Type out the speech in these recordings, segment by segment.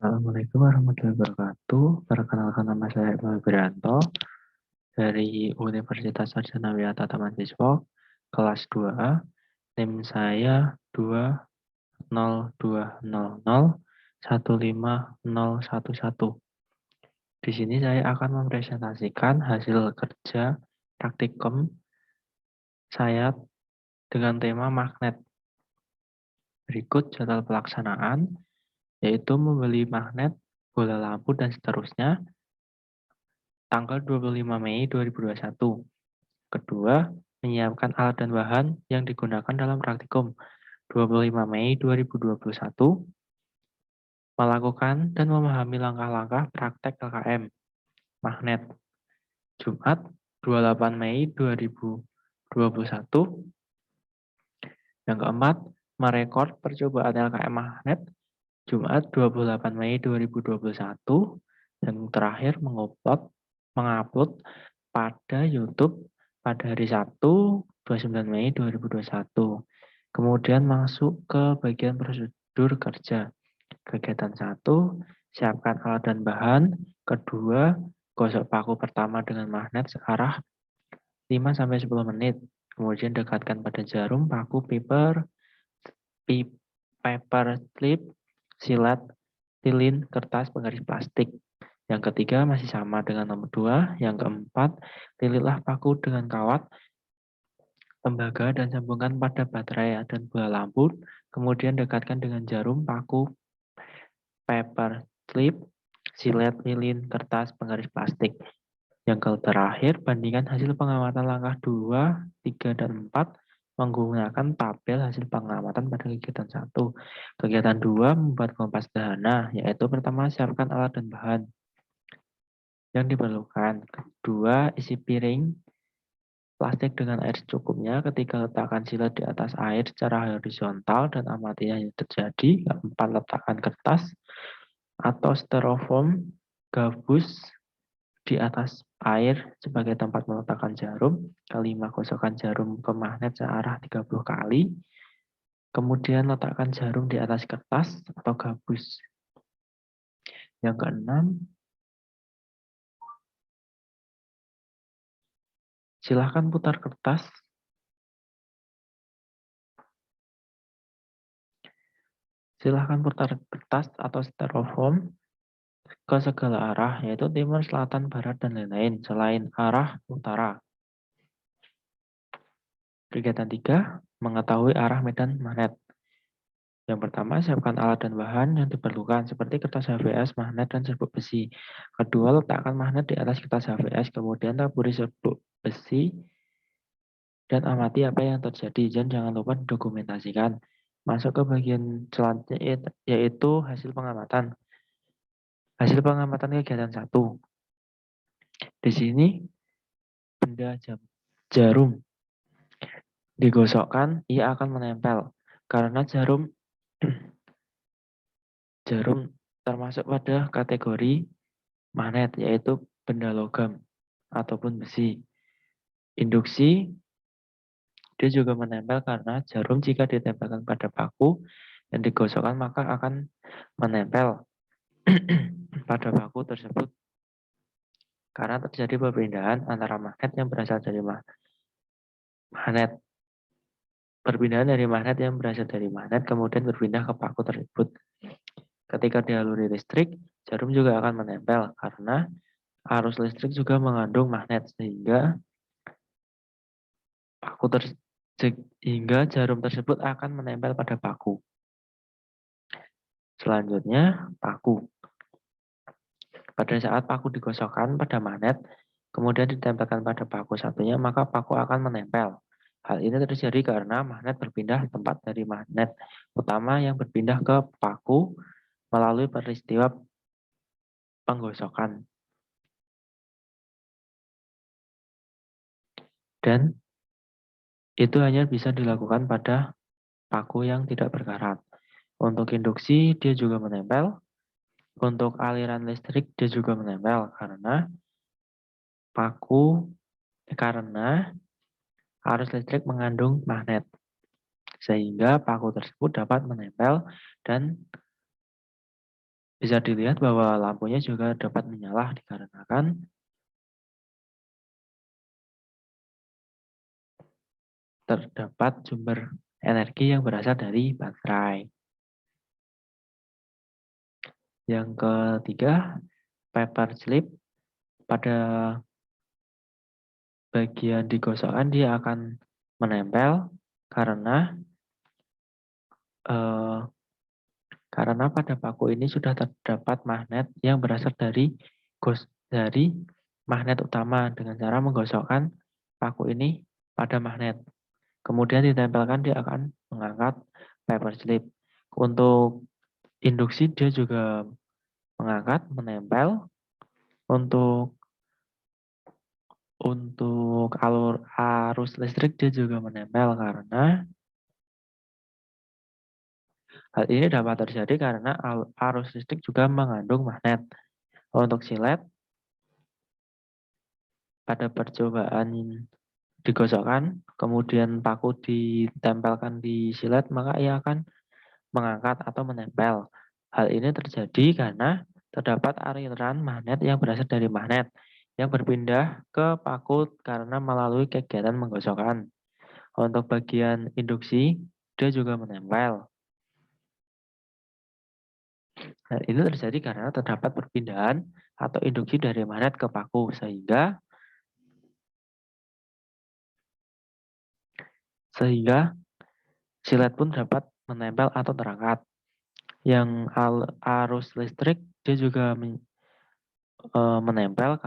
Assalamualaikum warahmatullahi wabarakatuh. Perkenalkan nama saya Iqbal Wibrianto dari Universitas Sarjana Wiyata Taman Siswa kelas 2A. NIM saya 20200150011. Di sini saya akan mempresentasikan hasil kerja praktikum saya dengan tema magnet. Berikut jadwal pelaksanaan, yaitu membeli magnet, bola lampu, dan seterusnya, tanggal 25 Mei 2021. Kedua, menyiapkan alat dan bahan yang digunakan dalam praktikum 25 Mei 2021, melakukan dan memahami langkah-langkah praktek LKM, magnet, Jumat 28 Mei 2021. Yang keempat, merekord percobaan LKM magnet, Jumat 28 Mei 2021. Dan terakhir, mengupload pada YouTube pada hari Sabtu 29 Mei 2021. Kemudian masuk ke bagian prosedur kerja. Kegiatan 1, siapkan alat dan bahan. Kedua, gosok paku pertama dengan magnet searah 5-10 menit. Kemudian dekatkan pada jarum, paku, paper clip, silet, lilin, kertas, penggaris plastik. Yang ketiga masih sama dengan nomor 2. Yang keempat, lilitlah paku dengan kawat, tembaga, dan sambungkan pada baterai dan bola lampu. Kemudian dekatkan dengan jarum, paku, paper clip, silet, lilin, kertas, penggaris plastik. Yang terakhir, bandingkan hasil pengamatan langkah 2, 3, dan 4 menggunakan tabel hasil pengamatan pada kegiatan 1. Kegiatan 2, membuat kompas sederhana, yaitu pertama, siapkan alat dan bahan yang diperlukan. Kedua, isi piring plastik dengan air secukupnya. Ketiga, letakkan silet di atas air secara horizontal dan amati yang terjadi. Keempat, letakkan kertas atau styrofoam gabus di atas air sebagai tempat meletakkan jarum. Kelima, gosokkan jarum ke magnet searah 30 kali. Kemudian letakkan jarum di atas kertas atau gabus. Yang keenam, silahkan putar kertas. Silahkan putar kertas atau styrofoam ke segala arah, yaitu timur, selatan, barat, dan lain-lain, selain arah utara. Kegiatan 3, mengetahui arah medan magnet. Yang pertama, siapkan alat dan bahan yang diperlukan, seperti kertas HVS, magnet, dan serbuk besi. Kedua, letakkan magnet di atas kertas HVS, kemudian taburi serbuk besi, dan amati apa yang terjadi, dan jangan lupa didokumentasikan. Masuk ke bagian selanjutnya, yaitu hasil pengamatan. Hasil pengamatan kegiatan 1. Di sini, benda jarum digosokkan, ia akan menempel. Karena jarum termasuk pada kategori magnet, yaitu benda logam ataupun besi. Induksi, dia juga menempel karena jarum jika ditempelkan pada paku dan digosokkan maka akan menempel pada paku tersebut karena terjadi perpindahan antara magnet yang berasal dari magnet. Perpindahan dari magnet yang berasal dari magnet kemudian berpindah ke paku tersebut. Ketika dialiri listrik, jarum juga akan menempel karena arus listrik juga mengandung magnet sehingga jarum tersebut akan menempel pada paku. Selanjutnya, paku. Pada saat paku digosokkan pada magnet, kemudian ditempelkan pada paku satunya, maka paku akan menempel. Hal ini terjadi karena magnet berpindah tempat dari magnet utama yang berpindah ke paku melalui peristiwa penggosokan. Dan itu hanya bisa dilakukan pada paku yang tidak berkarat. Untuk induksi, dia juga menempel. Untuk aliran listrik, dia juga menempel karena arus listrik mengandung magnet. Sehingga paku tersebut dapat menempel dan Bisa dilihat bahwa lampunya juga dapat menyala dikarenakan terdapat sumber energi yang berasal dari baterai. Yang ketiga, paper slip. Pada bagian digosokkan dia akan menempel karena eh, karena pada paku ini sudah terdapat magnet yang berasal dari magnet utama dengan cara menggosokkan paku ini pada magnet. Kemudian ditempelkan dia akan mengangkat paper slip. Untuk induksi dia juga mengangkat, menempel. Untuk alur arus listrik dia juga menempel karena hal ini dapat terjadi karena arus listrik juga mengandung magnet. Untuk silet, pada percobaan digosokkan, kemudian paku ditempelkan di silet, maka ia akan mengangkat atau menempel. Hal ini terjadi karena terdapat aliran magnet yang berasal dari magnet yang berpindah ke paku karena melalui kegiatan menggosokkan. Untuk bagian induksi, dia juga menempel. Hal ini terjadi karena terdapat perpindahan atau induksi dari magnet ke paku, sehingga silet pun dapat menempel atau terangkat. Yang arus listrik dia juga menempel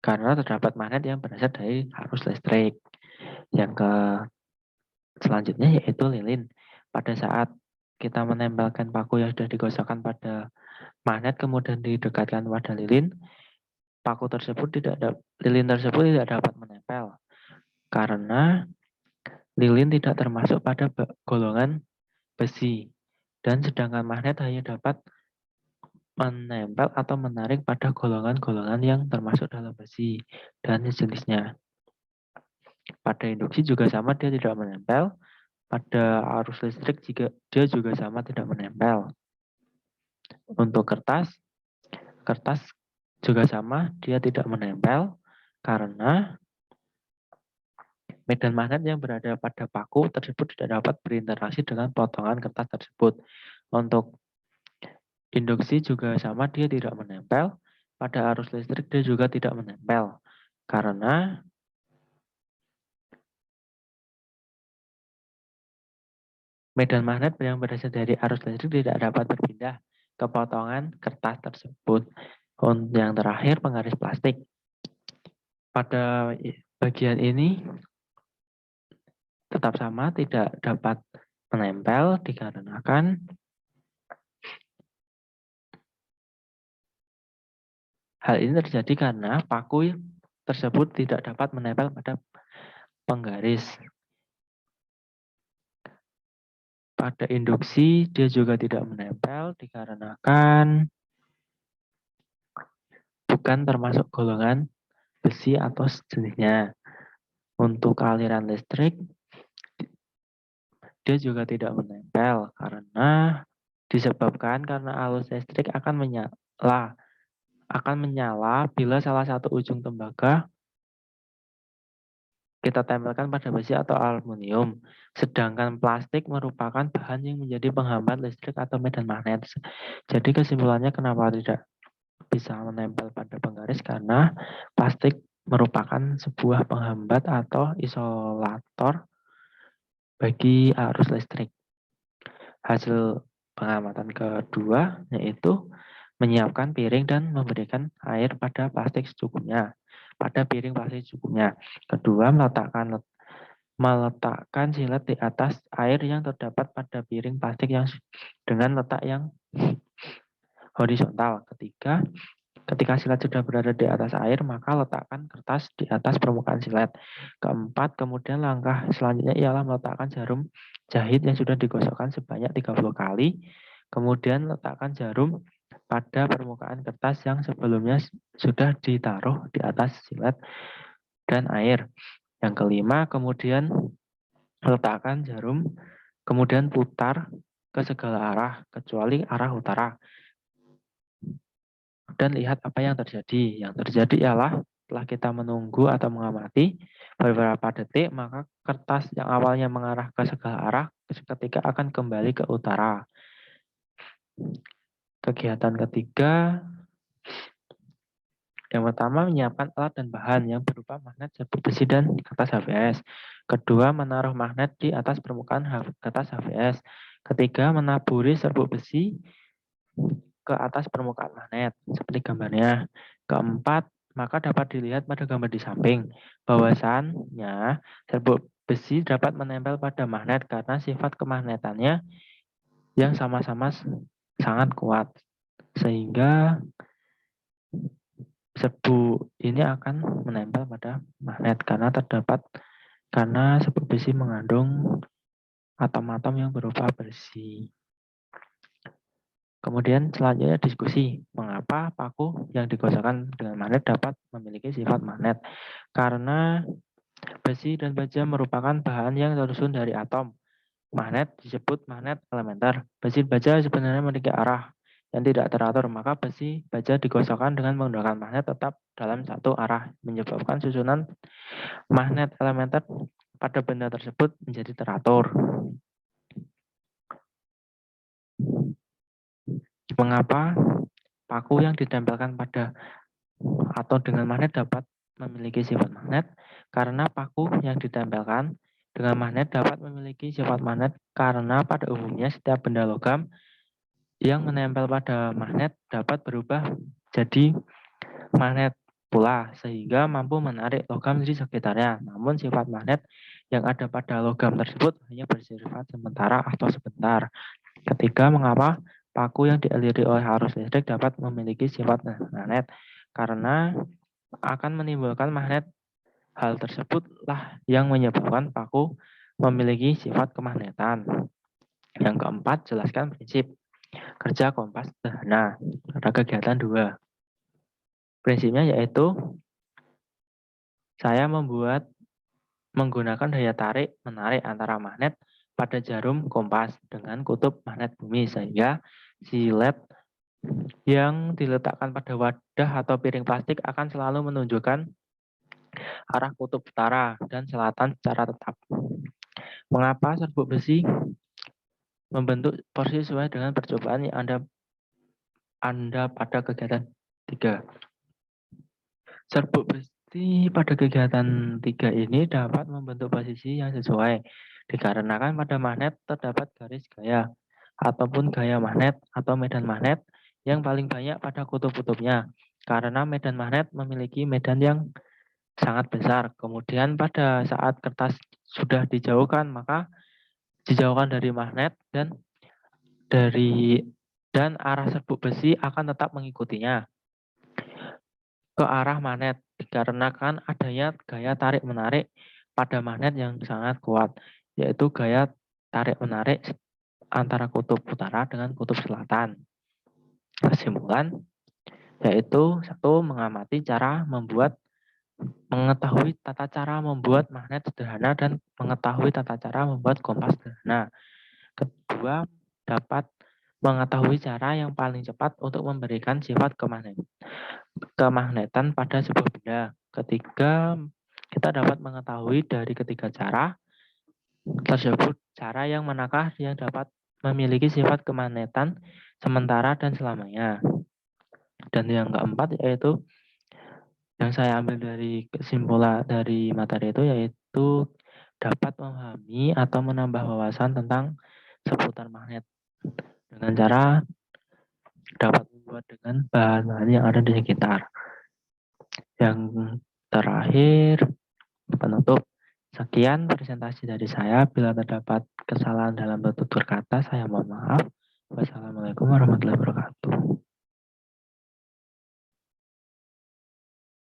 karena terdapat magnet yang berasal dari arus listrik. Yang selanjutnya yaitu lilin. Pada saat kita menempelkan paku yang sudah digosokkan pada magnet kemudian didekatkan pada lilin, lilin tersebut tidak dapat menempel karena lilin tidak termasuk pada golongan besi dan sedangkan magnet hanya dapat menempel atau menarik pada golongan-golongan yang termasuk dalam besi dan sejenisnya. Pada induksi juga sama, dia tidak menempel. Pada arus listrik dia juga sama, tidak menempel. Untuk kertas juga sama, dia tidak menempel karena medan magnet yang berada pada paku tersebut tidak dapat berinteraksi dengan potongan kertas tersebut. Untuk induksi juga sama, dia tidak menempel. Pada arus listrik dia juga tidak menempel karena medan magnet yang berasal dari arus listrik tidak dapat berpindah ke potongan kertas tersebut. Untuk yang terakhir, penggaris plastik. Pada bagian ini tetap sama, tidak dapat menempel dikarenakan hal ini terjadi karena paku tersebut tidak dapat menempel pada penggaris. Pada induksi dia juga tidak menempel dikarenakan bukan termasuk golongan besi atau sejenisnya. Untuk aliran listrik dia juga tidak menempel karena disebabkan karena arus listrik akan menyala bila salah satu ujung tembaga kita tempelkan pada besi atau aluminium. Sedangkan plastik merupakan bahan yang menjadi penghambat listrik atau medan magnet. Jadi kesimpulannya kenapa tidak bisa menempel pada penggaris karena plastik merupakan sebuah penghambat atau isolator bagi arus listrik. Hasil pengamatan kedua yaitu menyiapkan piring dan memberikan air pada plastik secukupnya. Pada piring plastik secukupnya. Kedua, meletakkan silet di atas air yang terdapat pada piring plastik yang dengan letak yang horizontal. Ketiga, ketika silet sudah berada di atas air, maka letakkan kertas di atas permukaan silet. Keempat, kemudian langkah selanjutnya ialah meletakkan jarum jahit yang sudah digosokkan sebanyak 30 kali. Kemudian letakkan jarum pada permukaan kertas yang sebelumnya sudah ditaruh di atas silet. dan air. Yang kelima, kemudian letakkan jarum, kemudian putar ke segala arah, kecuali arah utara. Dan lihat apa yang terjadi. Yang terjadi ialah setelah kita menunggu atau mengamati beberapa detik, maka kertas yang awalnya mengarah ke segala arah seketika akan kembali ke utara. Kegiatan ketiga, yang pertama menyiapkan alat dan bahan yang berupa magnet, serbuk besi, dan kertas HVS. Kedua, menaruh magnet di atas permukaan kertas HVS. Ketiga, menaburi serbuk besi ke atas permukaan magnet, seperti gambarnya. Keempat, maka dapat dilihat pada gambar di samping, bahwasannya serbuk besi dapat menempel pada magnet karena sifat kemagnetannya yang sama-sama sangat kuat. Sehingga serbuk ini akan menempel pada magnet karena serbuk besi mengandung atom-atom yang berupa besi. Kemudian selanjutnya diskusi, mengapa paku yang digosokkan dengan magnet dapat memiliki sifat magnet? Karena besi dan baja merupakan bahan yang tersusun dari atom. Magnet disebut magnet elementer. Besi baja sebenarnya memiliki arah yang tidak teratur, maka besi baja digosokkan dengan menggunakan magnet tetap dalam satu arah, menyebabkan susunan magnet elementer pada benda tersebut menjadi teratur. Mengapa paku yang ditempelkan pada atau dengan magnet dapat memiliki sifat magnet? Karena paku yang ditempelkan dengan magnet dapat memiliki sifat magnet karena pada umumnya setiap benda logam yang menempel pada magnet dapat berubah jadi magnet pula, sehingga mampu menarik logam di sekitarnya. Namun sifat magnet yang ada pada logam tersebut hanya bersifat sementara atau sebentar. Ketiga, mengapa paku yang dialiri oleh arus listrik dapat memiliki sifat magnet? Karena akan menimbulkan magnet. Hal tersebutlah yang menyebabkan paku memiliki sifat kemagnetan. Yang keempat, jelaskan prinsip kerja kompas sederhana. Ada kegiatan 2. Prinsipnya yaitu saya menggunakan daya tarik menarik antara magnet pada jarum kompas dengan kutub magnet bumi, sehingga si LED yang diletakkan pada wadah atau piring plastik akan selalu menunjukkan arah kutub utara dan selatan secara tetap. Mengapa serbuk besi membentuk porsi sesuai dengan percobaan yang Anda pada kegiatan 3. Serbuk besi pada kegiatan 3 ini dapat membentuk posisi yang sesuai, dikarenakan pada magnet terdapat garis gaya, ataupun gaya magnet atau medan magnet yang paling banyak pada kutub-kutubnya, karena medan magnet memiliki medan yang sangat besar. Kemudian pada saat kertas sudah dijauhkan, maka dijauhkan dari magnet dan arah serbuk besi akan tetap mengikutinya ke arah magnet, dikarenakan adanya gaya tarik-menarik pada magnet yang sangat kuat, yaitu gaya tarik-menarik antara kutub utara dengan kutub selatan. Kesimpulan, yaitu 1. Mengetahui tata cara membuat magnet sederhana dan mengetahui tata cara membuat kompas sederhana. Kedua, dapat mengetahui cara yang paling cepat untuk memberikan sifat kemagnetan pada sebuah benda. Ketiga, kita dapat mengetahui dari ketiga cara tersebut cara yang manakah yang dapat memiliki sifat kemagnetan sementara dan selamanya. Dan yang keempat yaitu yang saya ambil dari kesimpulan dari materi itu yaitu dapat memahami atau menambah wawasan tentang seputar magnet dengan cara dapat membuat dengan bahan-bahan yang ada di sekitar. Yang terakhir, penutup. Sekian presentasi dari saya. Bila terdapat kesalahan dalam tutur kata, saya mohon maaf. Wassalamualaikum warahmatullahi wabarakatuh.